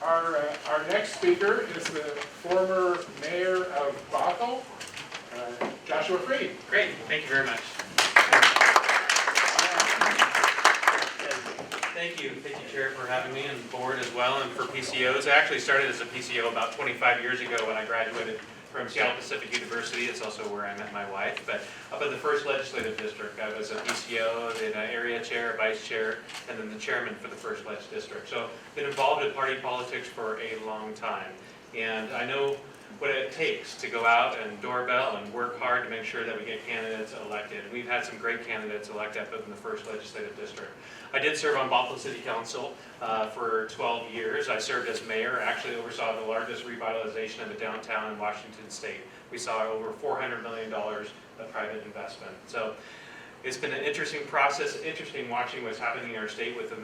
Our next speaker is the former mayor of Bothell, Joshua Freed. Great, thank you very much. Thank you, Chair, for having me, and board as well, and for PCOs. I actually started as a PCO about 25 years ago when I graduated from Seattle Pacific University. It's also where I met my wife. But up in the first legislative district, I was a PCO, then an area chair, vice chair, and then the chairman for the first leg district. So been involved in party politics for a long time. And I know what it takes to go out and doorbell and work hard to make sure that we get candidates elected. We've had some great candidates elected up in the first legislative district. I did serve on Bothell City Council for 12 years. I served as mayor, actually oversaw the largest revitalization of the downtown in Washington State. We saw over $400 million of private investment. So it's been an interesting process, interesting watching what's happening in our state with the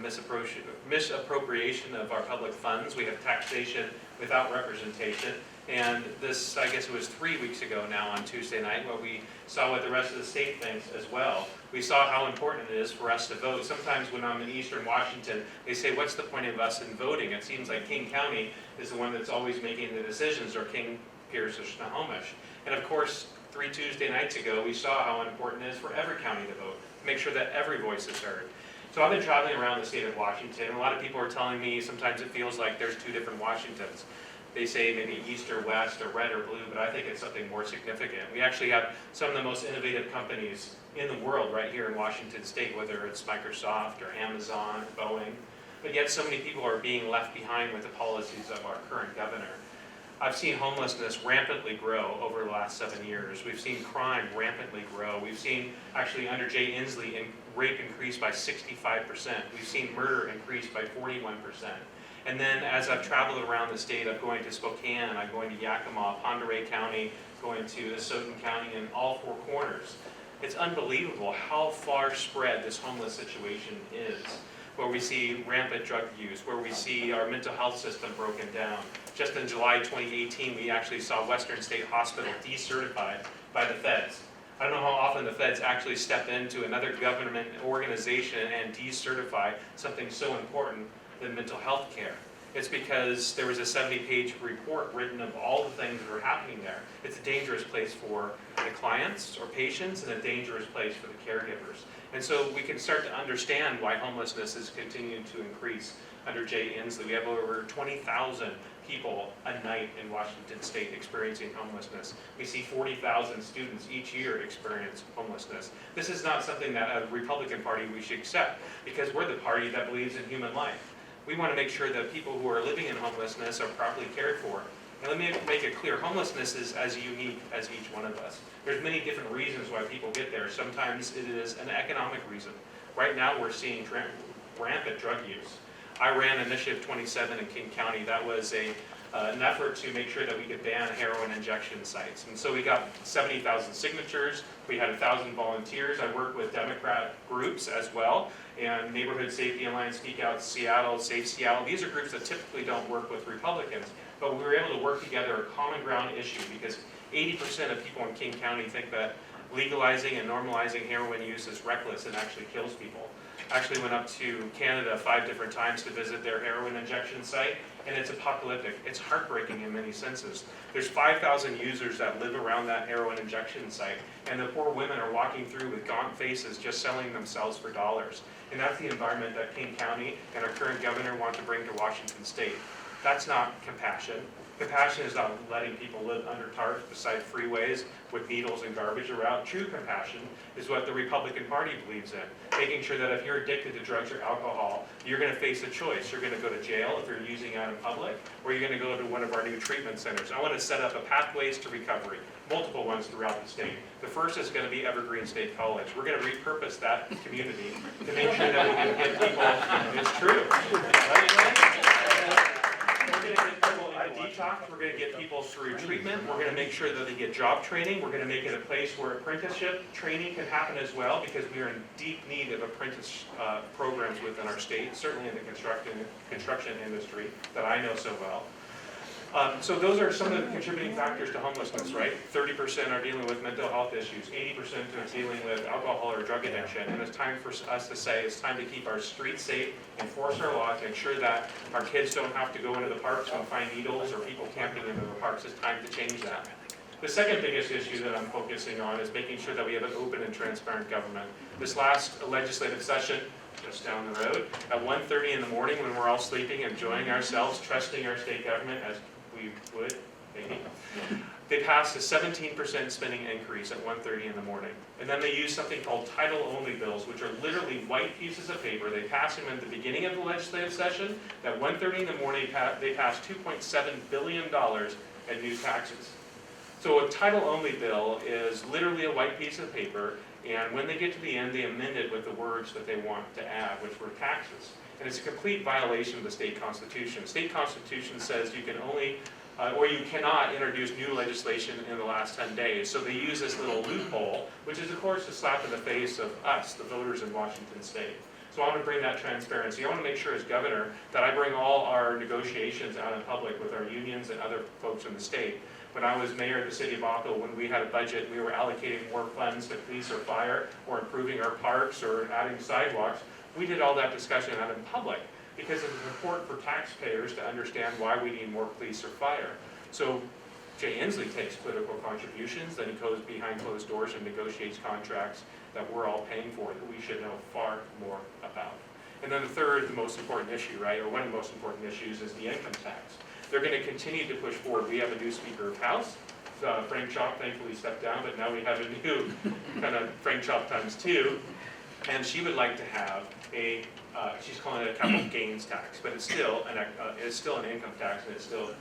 misappropriation of our public funds. We have taxation without representation. And this, I guess it was 3 weeks ago now on Tuesday night, where we saw what the rest of the state thinks as well. We saw how important it is for us to vote. Sometimes when I'm in Eastern Washington, they say, what's the point of us in voting? It seems like King County is the one that's always making the decisions, or King, Pierce, or Snohomish. And of course, 3 Tuesday nights ago, we saw how important it is for every county to vote, to make sure that every voice is heard. So I've been traveling around the state of Washington. A lot of people are telling me sometimes it feels like there's 2 different Washingtons. They say maybe east or west or red or blue, but I think it's something more significant. We actually have some of the most innovative companies in the world right here in Washington State, whether it's Microsoft or Amazon, Boeing, but yet so many people are being left behind with the policies of our current governor. I've seen homelessness rampantly grow over the last 7 years. We've seen crime rampantly grow. We've seen, actually under Jay Inslee, rape increase by 65%. We've seen murder increase by 41%. And then as I've traveled around the state, I'm going to Spokane, I'm going to Yakima, Pend Oreille County, going to Asotin County, and all 4 corners. It's unbelievable how far spread this homeless situation is, where we see rampant drug use, where we see our mental health system broken down. Just in July 2018, we actually saw Western State Hospital decertified by the feds. I don't know how often the feds actually step into another government organization and decertify something so important than mental health care. It's because there was a 70-page report written of all the things that are happening there. It's a dangerous place for the clients or patients, and a dangerous place for the caregivers. And so we can start to understand why homelessness is continuing to increase under Jay Inslee. We have over 20,000 people a night in Washington State experiencing homelessness. We see 40,000 students each year experience homelessness. This is not something that as a Republican Party we should accept, because we're the party that believes in human life. We want to make sure that people who are living in homelessness are properly cared for. And let me make it clear, homelessness is as unique as each one of us. There's many different reasons why people get there. Sometimes it is an economic reason. Right now we're seeing rampant drug use. I ran Initiative 27 in King County. That was an effort to make sure that we could ban heroin injection sites. And so we got 70,000 signatures. We had 1,000 volunteers. I worked with Democrat groups as well, and Neighborhood Safety Alliance, Speak Out Seattle, Safe Seattle. These are groups that typically don't work with Republicans, but we were able to work together a common ground issue, because 80% of people in King County think that legalizing and normalizing heroin use is reckless and actually kills people. I actually went up to Canada 5 different times to visit their heroin injection site, and it's apocalyptic. It's heartbreaking in many senses. There's 5,000 users that live around that heroin injection site, and the poor women are walking through with gaunt faces just selling themselves for dollars. And that's the environment that King County and our current governor want to bring to Washington State. That's not compassion. Compassion is not letting people live under tarps beside freeways with needles and garbage around. True compassion is what the Republican Party believes in. Making sure that if you're addicted to drugs or alcohol, you're going to face a choice. You're going to go to jail if you're using out in public, or you're going to go to one of our new treatment centers. I want to set up a pathways to recovery, multiple ones throughout the state. The first is going to be Evergreen State College. We're going to repurpose that community to make sure that we can get people, it's true. We're going to get people in a detox. We're going to get people through treatment. We're going to make sure that they get job training. We're going to make it a place where apprenticeship training can happen as well, because we are in deep need of apprentice programs within our state, certainly in the construction industry that I know so well. So those are some of the contributing factors to homelessness, right? 30% are dealing with mental health issues, 80% are dealing with alcohol or drug addiction, and it's time for us to say it's time to keep our streets safe, enforce our laws, ensure that our kids don't have to go into the parks and find needles or people camping in the parks. It's time to change that. The second biggest issue that I'm focusing on is making sure that we have an open and transparent government. This last legislative session, just down the road, at 1:30 in the morning when we're all sleeping, enjoying ourselves, trusting our state government as we would, maybe, they passed a 17% spending increase at 1:30 in the morning. And then they used something called title-only bills, which are literally white pieces of paper. They passed them at the beginning of the legislative session. At 1:30 in the morning, they passed $2.7 billion in new taxes. So a title-only bill is literally a white piece of paper, and when they get to the end, they amend it with the words that they want to add, which were taxes. And it's a complete violation of the state constitution. The state constitution says you can only, or you cannot introduce new legislation in the last 10 days. So they use this little loophole, which is of course a slap in the face of us, the voters in Washington state. So I want to bring that transparency. I want to make sure as governor that I bring all our negotiations out in public with our unions and other folks in the state. When I was mayor of the city of Bothell, when we had a budget, we were allocating more funds to police or fire, or improving our parks, or adding sidewalks. We did all that discussion out in public because it was important for taxpayers to understand why we need more police or fire. So Jay Inslee takes political contributions, then he goes behind closed doors and negotiates contracts that we're all paying for that we should know far more about. And then the third, the most important issue, right, or one of the most important issues is the income tax. They're going to continue to push forward. We have a new Speaker of House. Frank Chop thankfully stepped down, but now we have a new kind of Frank Chop times 2. And she would like to have a, she's calling it a capital gains tax, but it's still an income tax, and it's still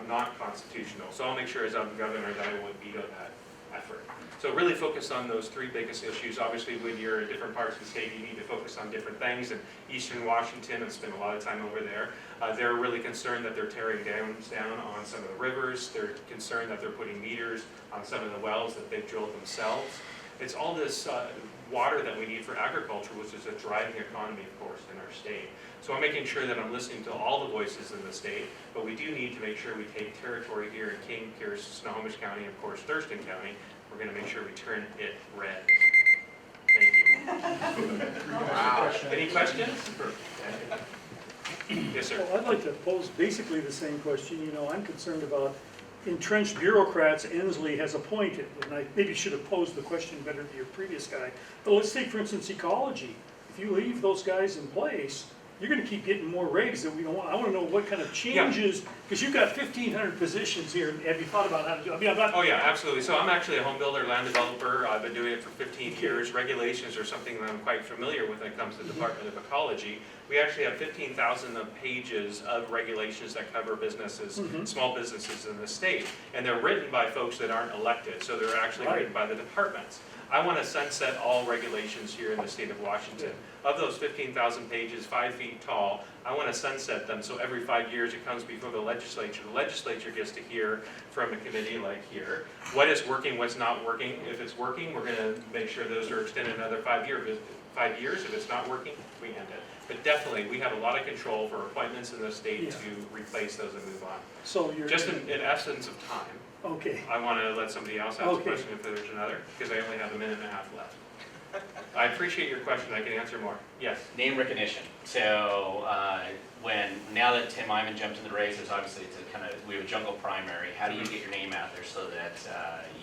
not constitutional. So I'll make sure as I'm governor that I would veto that effort. So really focus on those three biggest issues. Obviously, when you're in different parts of the state, you need to focus on different things. In Eastern Washington, and spend a lot of time over there, they're really concerned that they're tearing dams down on some of the rivers. They're concerned that they're putting meters on some of the wells that they've drilled themselves. It's all this water that we need for agriculture, which is a driving economy, of course, in our state. So I'm making sure that I'm listening to all the voices in the state, but we do need to make sure we take territory here in King, Pierce, Snohomish County, and of course Thurston County. We're going to make sure we turn it red. Thank you. Wow. Any questions? Yes, sir. Well, I'd like to pose basically the same question. You know, I'm concerned about entrenched bureaucrats Inslee has appointed, and I maybe should have posed the question better to your previous guy. But let's take, for instance, ecology. If you leave those guys in place, you're going to keep getting more regs that we don't want. I want to know what kind of changes, because you've got 1,500 positions here. Have you thought about how to do it? I mean, I'm not. Oh yeah, absolutely. So I'm actually a home builder, land developer. I've been doing it for 15 years. Regulations are something that I'm quite familiar with when it comes to the Department of Ecology. We actually have 15,000 pages of regulations that cover businesses, small businesses in the state. And they're written by folks that aren't elected, so they're actually written by the departments. I want to sunset all regulations here in the state of Washington. Of those 15,000 pages, 5 feet tall, I want to sunset them so every 5 years it comes before the legislature. The legislature gets to hear from a committee like here what is working, what's not working. If it's working, we're going to make sure those are extended another 5 years. If it's not working, we end it. But definitely, we have a lot of control for appointments in the state to replace those and move on. So you're just in essence of time. Okay. I want to let somebody else ask a question if there's another, because I only have a minute and a half left. I appreciate your question. I can answer more. Yes. Name recognition. So now that Tim Iman jumped in the race, it's obviously we have a jungle primary. How do you get your name out there so that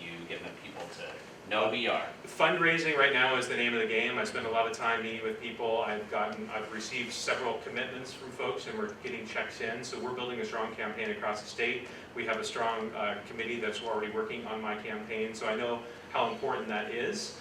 you get enough people to know who you are? Fundraising right now is the name of the game. I spend a lot of time meeting with people. I've received several commitments from folks, and we're getting checks in. So we're building a strong campaign across the state. We have a strong committee that's already working on my campaign, so I know how important that is.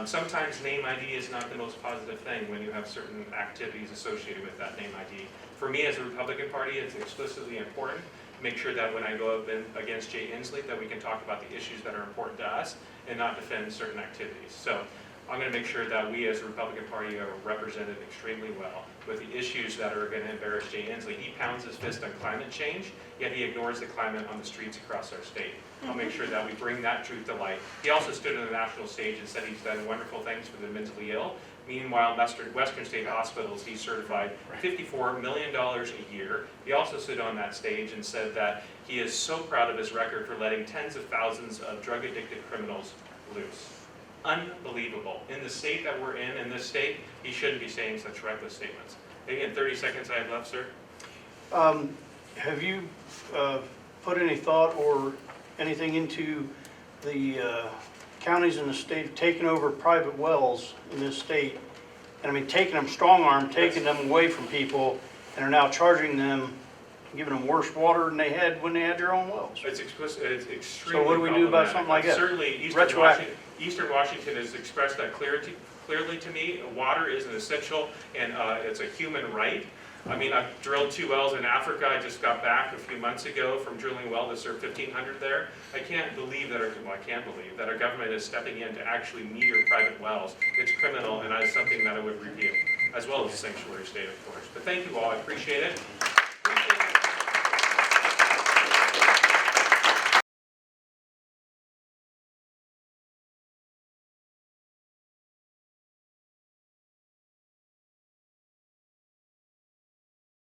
Sometimes name ID is not the most positive thing when you have certain activities associated with that name ID. For me as a Republican Party, it's explicitly important to make sure that when I go up against Jay Inslee, that we can talk about the issues that are important to us and not defend certain activities. So I'm going to make sure that we as a Republican Party are represented extremely well with the issues that are going to embarrass Jay Inslee. He pounds his fist on climate change, yet he ignores the climate on the streets across our state. I'll make sure that we bring that truth to light. He also stood on the national stage and said he's done wonderful things for the mentally ill, Meanwhile, Western State Hospitals decertified $54 million a year. He also stood on that stage and said that he is so proud of his record for letting tens of thousands of drug-addicted criminals loose. Unbelievable. In the state that we're in this state, he shouldn't be saying such reckless statements. Again, 30 seconds I have left, sir. Have you put any thought or anything into the counties in the state taking over private wells in this state? And I mean, taking them strong arm, taking them away from people, and are now charging them, giving them worse water than they had when they had their own wells. It's extremely So what do we do about something like that? Certainly, Eastern Washington has expressed that clearly to me. Water is an essential and it's a human right. I mean, I've drilled 2 wells in Africa. I just got back a few months ago from drilling a well to serve 1,500 there. I can't believe that our government is stepping in to actually meter private wells. It's criminal, and that is something that I would review, as well as the sanctuary state, of course. But thank you all. I appreciate it.